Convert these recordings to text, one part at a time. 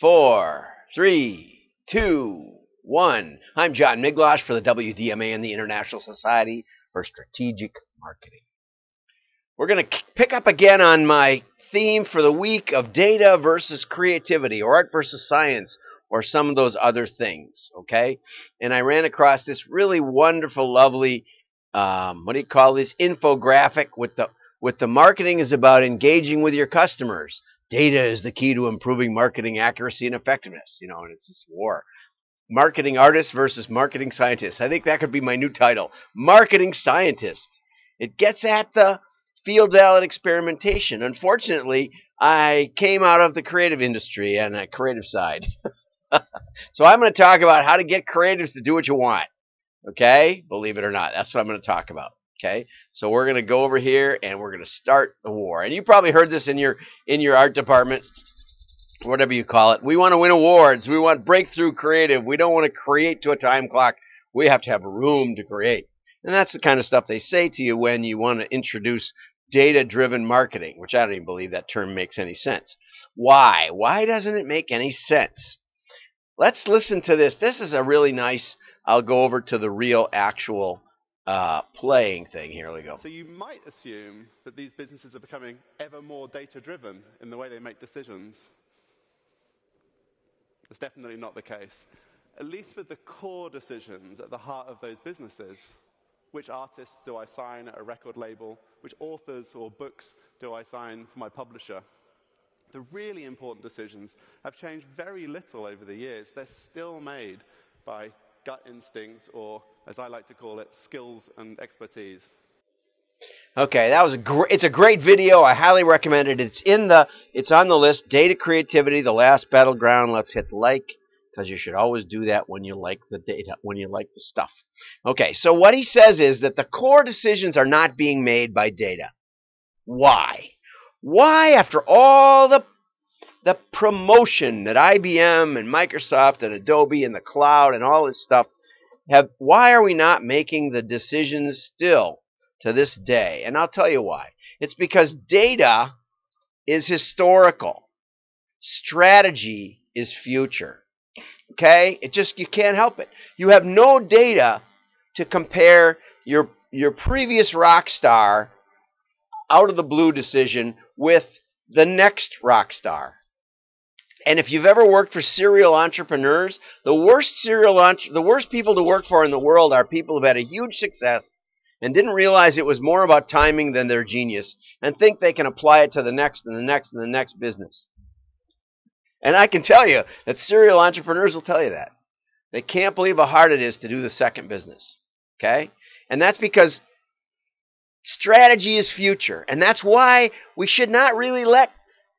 4, 3, 2, 1. I'm John Miglautsch for the WDMA and the International Society for Strategic Marketing. We're going to pick up again on my theme for the week of data versus creativity, or art versus science, or some of those other things, okay? And I ran across this really wonderful, lovely, infographic with the marketing is about engaging with your customers. Data is the key to improving marketing accuracy and effectiveness, and it's this war. Marketing artists versus marketing scientists. I think that could be my new title. Marketing scientist. It gets at the field valid experimentation. Unfortunately, I came out of the creative industry and the creative side. So I'm going to talk about how to get creatives to do what you want. Okay? Believe it or not. That's what I'm going to talk about. Okay? So we're going to go over here and we're going to start the war. And you probably heard this in your art department, whatever you call it. We want to win awards. We want breakthrough creative. We don't want to create to a time clock. We have to have room to create. And that's the kind of stuff they say to you when you want to introduce data-driven marketing, which I don't even believe that term makes any sense. Why? Why doesn't it make any sense? Let's listen to this. This is a really nice, I'll go over to the real actual playing thing. Here we go. So you might assume that these businesses are becoming ever more data-driven in the way they make decisions. That's definitely not the case, at least with the core decisions at the heart of those businesses. Which artists do I sign at a record label? Which authors or books do I sign for my publisher? The really important decisions have changed very little over the years. They're still made by gut instinct, or as I like to call it, skills and expertise. Okay, that was it's a great video. I highly recommend it. It's on the list. Data creativity, the last battleground. Let's hit like, because you should always do that when you like the data, when you like the stuff. Okay, so what he says is that the core decisions are not being made by data. Why? Why, after all the promotion that IBM and Microsoft and Adobe and the cloud and all this stuff why are we not making the decisions still to this day? And I'll tell you why. It's because data is historical. Strategy is future. Okay? You can't help it. You have no data to compare your previous rock star out of the blue decision with the next rock star. And if you've ever worked for serial entrepreneurs, the worst people to work for in the world are people who've had a huge success and didn't realize it was more about timing than their genius, and think they can apply it to the next and the next and the next business. And I can tell you that serial entrepreneurs will tell you that. They can't believe how hard it is to do the second business. Okay? And that's because strategy is future. And that's why we should not really let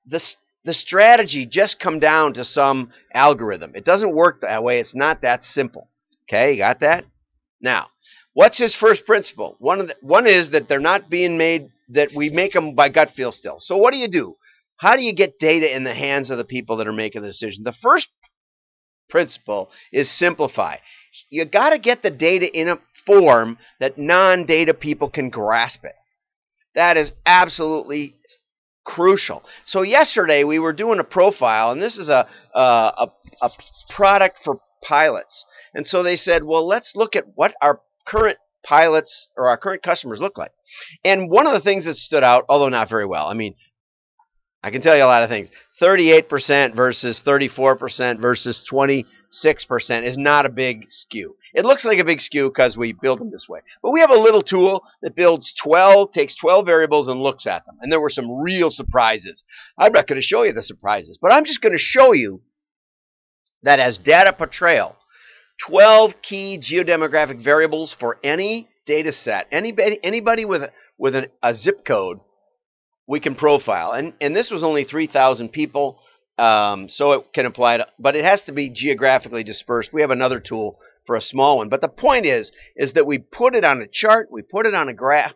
the strategy just come down to some algorithm. It doesn't work that way. It's not that simple. Okay? You got that? Now, what's his first principle? One is that they're not being made, that we make them by gut feel still. So what do? How do you get data in the hands of the people that are making the decision? The first principle is simplify. You got to get the data in a form that non-data people can grasp it. That is absolutely crucial. So yesterday we were doing a profile, and this is a product for pilots. And so they said, well, let's look at what our current pilots or our current customers look like. And one of the things that stood out, although not very well, I mean, I can tell you a lot of things. 38% versus 34% versus 26% is not a big skew. It looks like a big skew because we build them this way. But we have a little tool that takes 12 variables and looks at them. And there were some real surprises. I'm not going to show you the surprises, but I'm just going to show you that as data portrayal, 12 key geodemographic variables for any data set, anybody with a zip code, we can profile. And this was only 3,000 people, so it can apply to, but it has to be geographically dispersed. We have another tool for a small one. But the point is that we put it on a chart, we put it on a graph,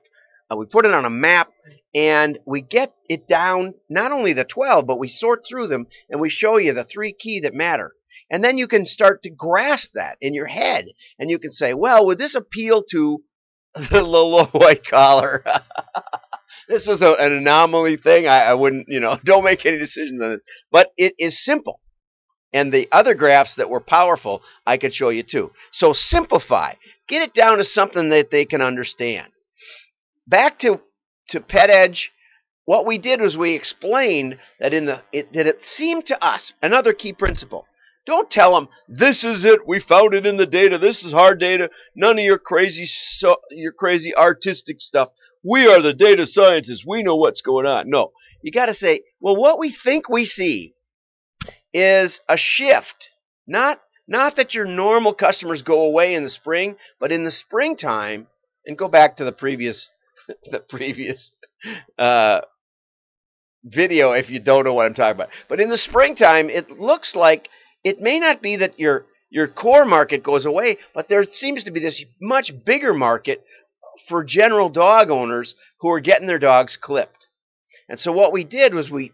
we put it on a map, and we get it down, not only the 12, but we sort through them, and we show you the 3 key that matter. And then you can start to grasp that in your head, and you can say, well, would this appeal to the low white collar? This was an anomaly thing. I wouldn't, don't make any decisions on this. But it is simple. And the other graphs that were powerful, I could show you too. So simplify. Get it down to something that they can understand. Back to Pet Edge, what we did was we explained that it seemed to us, another key principle. Don't tell them, this is it, we found it in the data, this is hard data, none of your crazy artistic stuff. We are the data scientists, we know what's going on. No, you got to say, well, what we think we see is a shift. Not that your normal customers go away in the spring, but in the springtime, and go back to the previous video if you don't know what I'm talking about. But in the springtime, it looks like it may not be that your core market goes away, but there seems to be this much bigger market for general dog owners who are getting their dogs clipped. And so what we did was we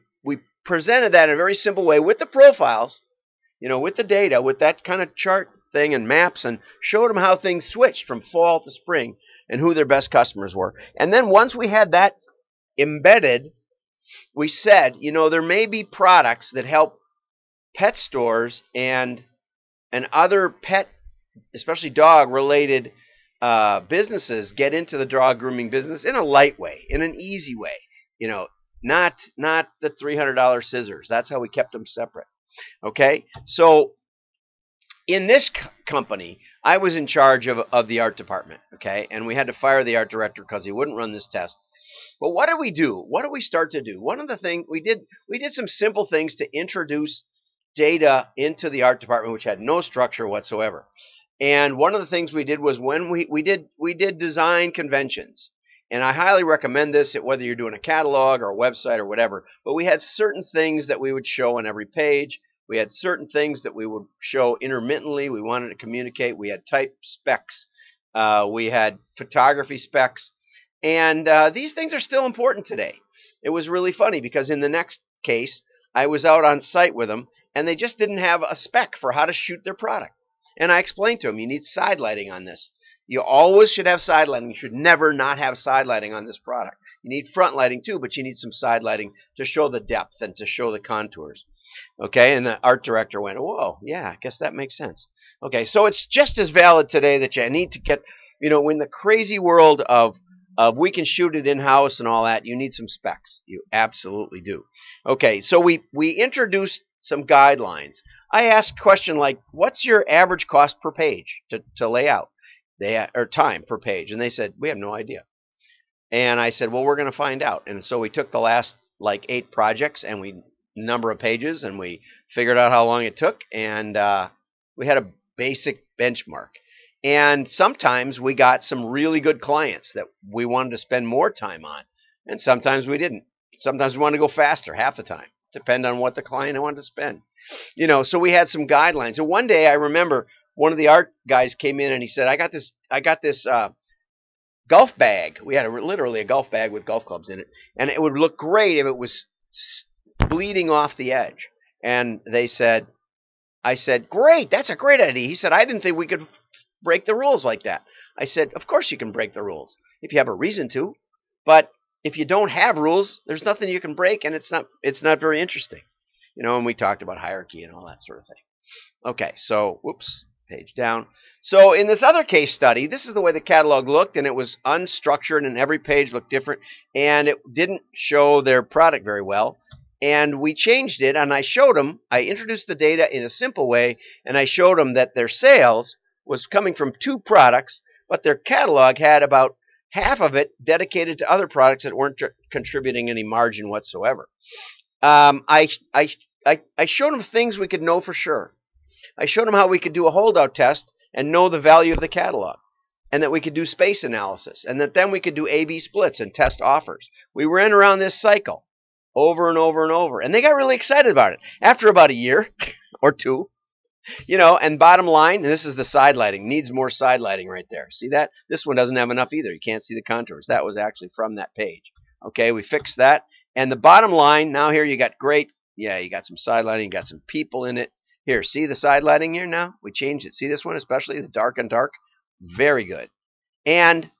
presented that in a very simple way with the profiles, with the data, with that kind of chart thing and maps, and showed them how things switched from fall to spring and who their best customers were. And then once we had that embedded, we said, there may be products that help pet stores and other pet, especially dog-related businesses get into the dog grooming business in a light way, in an easy way. Not the $300 scissors. That's how we kept them separate. Okay, so in this company, I was in charge of the art department. Okay, and we had to fire the art director because he wouldn't run this test. But what did we do? What did we start to do? One of the things we did some simple things to introduce data into the art department, which had no structure whatsoever. And one of the things we did was when we did design conventions. And I highly recommend this, whether you're doing a catalog or a website or whatever. But we had certain things that we would show on every page. We had certain things that we would show intermittently. We wanted to communicate. We had type specs. We had photography specs. And these things are still important today. It was really funny because in the next case, I was out on site with them, and they just didn't have a spec for how to shoot their product. And I explained to them, you need side lighting on this. You always should have side lighting. You should never not have side lighting on this product. You need front lighting too, but you need some side lighting to show the depth and to show the contours. Okay, and the art director went, whoa, yeah, I guess that makes sense. Okay, so it's just as valid today that you need to get, in the crazy world of we can shoot it in-house and all that, you need some specs. You absolutely do. Okay, so we introduced some guidelines. I asked a question like, what's your average cost per page to lay out? Or time per page. And they said, we have no idea. And I said, well, we're going to find out. And so we took the last 8 projects and number of pages, and we figured out how long it took, and we had a basic benchmark. And sometimes we got some really good clients that we wanted to spend more time on, and sometimes we didn't. Sometimes we wanted to go faster, half the time. Depend on what the client wanted to spend. So we had some guidelines. And one day I remember one of the art guys came in and he said, I got this golf bag. We had literally a golf bag with golf clubs in it, and it would look great if it was bleeding off the edge. And I said, great, that's a great idea. He said, I didn't think we could break the rules like that. I said, of course you can break the rules if you have a reason to, but if you don't have rules, there's nothing you can break, and it's not very interesting. And we talked about hierarchy and all that sort of thing. Okay, so whoops, page down. So in this other case study, this is the way the catalog looked, and it was unstructured, and every page looked different, and it didn't show their product very well. And we changed it, and I introduced the data in a simple way, and I showed them that their sales was coming from 2 products, but their catalog had about half of it dedicated to other products that weren't contributing any margin whatsoever. I showed them things we could know for sure. I showed them how we could do a holdout test and know the value of the catalog, and that we could do space analysis, and that then we could do A/B splits and test offers. We ran around this cycle over and over and over, and they got really excited about it. After about a year or 2, and bottom line, and this is the side lighting, needs more side lighting right there. See that? This one doesn't have enough either. You can't see the contours. That was actually from that page. Okay, we fixed that. And the bottom line, now here you got you got some side lighting, you got some people in it. Here, see the side lighting here now? We changed it. See this one, especially the dark and dark? Very good. And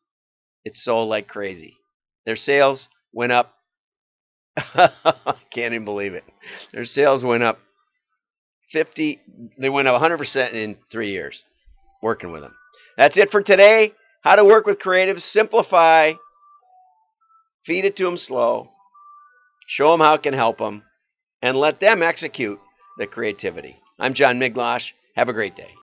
it sold like crazy. Their sales went up. I can't even believe it. Their sales went up they went up 100% in 3 years working with them. That's it for today. How to work with creatives. Simplify. Feed it to them slow. Show them how it can help them. And let them execute the creativity. I'm John Miglautsch. Have a great day.